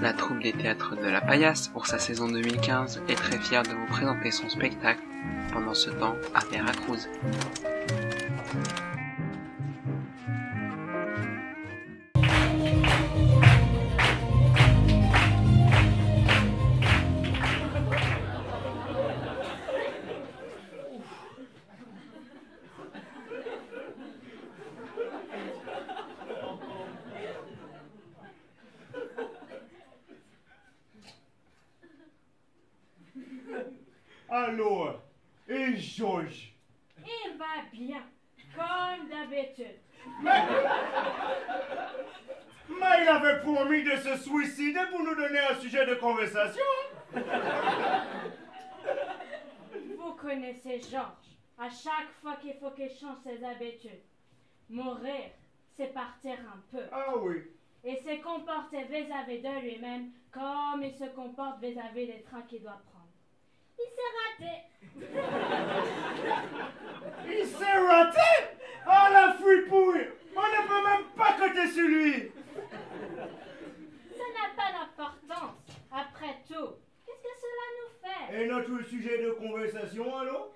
La troupe des théâtres de la Paillasse, pour sa saison 2015, est très fière de vous présenter son spectacle pendant ce temps à Veracruz. Alors, et Georges? Il va bien, comme d'habitude. Mais il avait promis de se suicider pour nous donner un sujet de conversation. Vous connaissez Georges. À chaque fois qu'il faut qu'il change ses habitudes. Mourir, c'est partir un peu. Ah oui. Et se comporter vis-à-vis de lui-même comme il se comporte vis-à-vis des trains qu'il doit prendre. Il s'est raté. Il s'est raté? Oh la fripouille! On ne peut même pas compter sur lui. Ça n'a pas d'importance. Après tout, qu'est-ce que cela nous fait? Et notre sujet de conversation alors?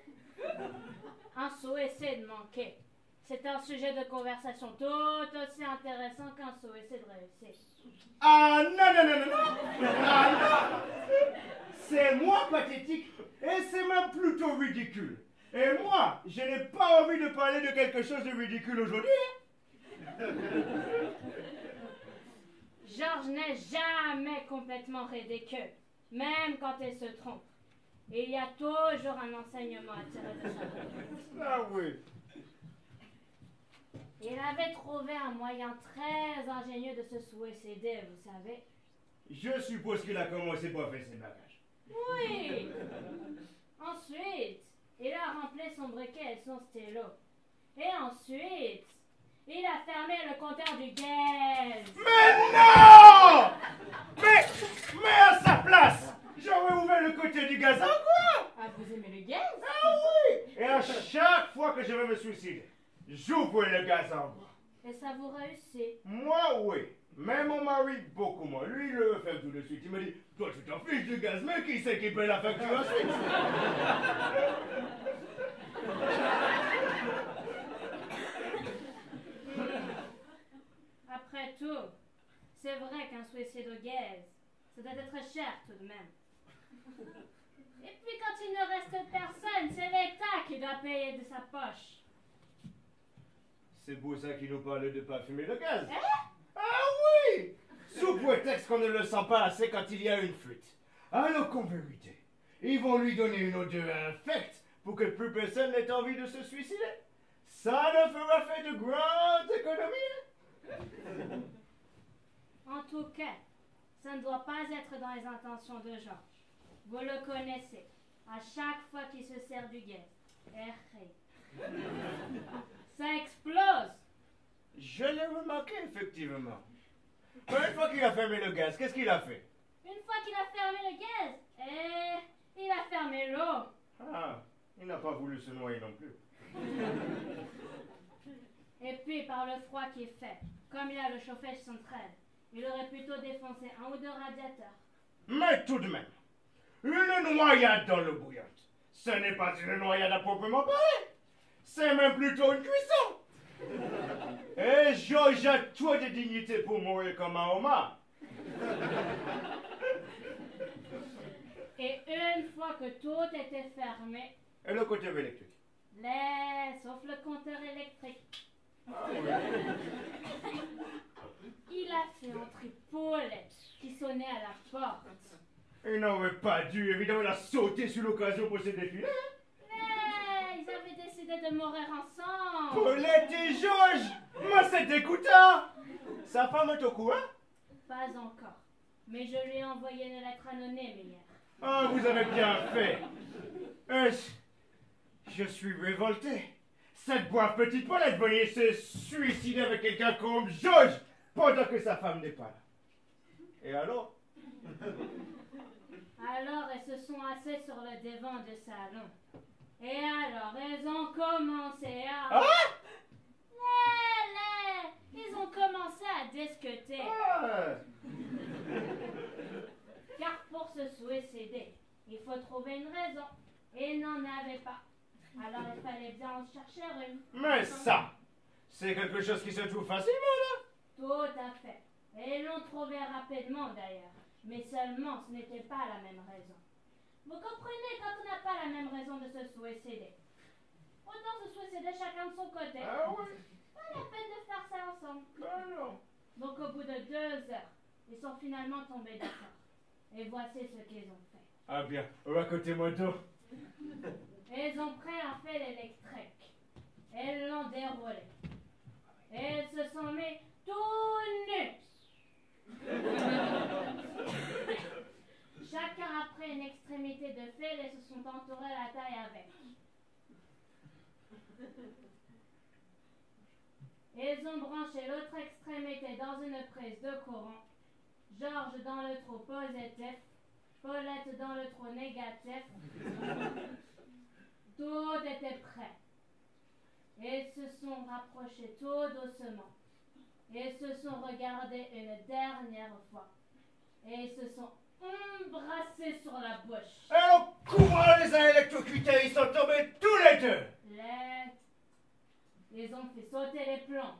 Un suicide manqué. C'est un sujet de conversation tout aussi intéressant qu'un suicide réussi. Ah non! Ah non! C'est moi pathétique et c'est même plutôt ridicule. Et moi, je n'ai pas envie de parler de quelque chose de ridicule aujourd'hui. Georges n'est jamais complètement ridicule, même quand il se trompe. Il y a toujours un enseignement à tirer de ça. Ah oui. Il avait trouvé un moyen très ingénieux de se suicider, vous savez. Je suppose qu'il a commencé par faire ses bagages. Oui. Ensuite, il a rempli son briquet et son stylo. Et ensuite, il a fermé le compteur du gaz. Mais non! Mais à sa place, j'aurais ouvert le côté du gaz encore. Ah, vous aimez le gaz? Ah oui! Et à chaque fois que je vais me suicider, j'ouvre le gaz en bois. Et ça vous réussit? Moi, oui. Mais mon mari, beaucoup moins. Lui, il le fait tout de suite. Il me dit, toi, tu t'en fiches du gaz, mais qui c'est qui paie la facture ensuite? Après tout, c'est vrai qu'un suicide au gaz, ça doit être cher tout de même. Et puis quand il ne reste personne, c'est l'État qui doit payer de sa poche. C'est pour ça qu'il nous parle de pas fumer le gaz. Hein? Ah oui! Sous prétexte qu'on ne le sent pas assez quand il y a une fuite. Alors qu'en vérité, ils vont lui donner une odeur infecte pour que plus personne n'ait envie de se suicider. Ça ne fera faire de grandes économies. En tout cas, ça ne doit pas être dans les intentions de Georges. Vous le connaissez. À chaque fois qu'il se sert du gaz, ça explose. Je l'ai remarqué effectivement. Une fois qu'il a fermé le gaz, qu'est-ce qu'il a fait? Une fois qu'il a fermé le gaz, il a fermé l'eau. Ah, il n'a pas voulu se noyer non plus. Et puis, par le froid qu'il fait, comme il a le chauffage central, il aurait plutôt défoncé un ou deux radiateurs. Mais tout de même, une noyade dans l'eau bouillante, ce n'est pas une noyade à proprement parler. C'est même plutôt une cuisson. Et Georges a trop de dignité pour mourir comme un homard. Et une fois que tout était fermé, Et le compteur électrique? sauf le compteur électrique. Ah oui. Il a fait entrer Paulette qui sonnait à la porte. Il n'aurait pas dû, évidemment, il a sauté sur l'occasion pour se défiler. Mais ils avaient décidé de mourir ensemble. Paulette et Georges! Mais c'est dégoûtant! Sa femme est au courant? Pas encore. Mais je lui ai envoyé une lettre anonyme hier. Ah, vous avez bien fait. Je suis révolté. Cette brave petite Paulette venait se suicider avec quelqu'un comme Georges pendant que sa femme n'est pas là. Et alors? Alors, elles se sont assises sur le divan du salon. Et alors, elles ont commencé à... Ah? Ils ont commencé à discuter. Ah. raison. Et il n'en avait pas. Alors il fallait bien en chercher une. Mais ça, c'est quelque chose qui se trouve facilement, là. Tout à fait. Et ils l'ont trouvé rapidement d'ailleurs. Mais seulement ce n'était pas la même raison. Vous comprenez, quand on n'a pas la même raison de se suicider, autant se suicider chacun de son côté. Ah oui? Pas la peine de faire ça ensemble. Ah non. Donc au bout de 2 heures, ils sont finalement tombés d'accord. Et voici ce qu'ils ont fait. Ah bien, racontez-moi donc. Et ils ont pris un fil électrique. Et ils l'ont déroulé. Et ils se sont mis tout nus. Chacun a pris une extrémité de fil et se sont entourés la taille avec. Ils ont branché l'autre extrémité dans une prise de courant. Georges dans le trou positif, Paulette dans le trou négatif. Tout était prêt. Ils se sont rapprochés tout doucement. Ils se sont regardés une dernière fois. Et ils se sont embrassés sur la bouche. Alors, couvrant les uns électrocutés, ils sont tombés tous les deux. Ils ont fait sauter les plombs.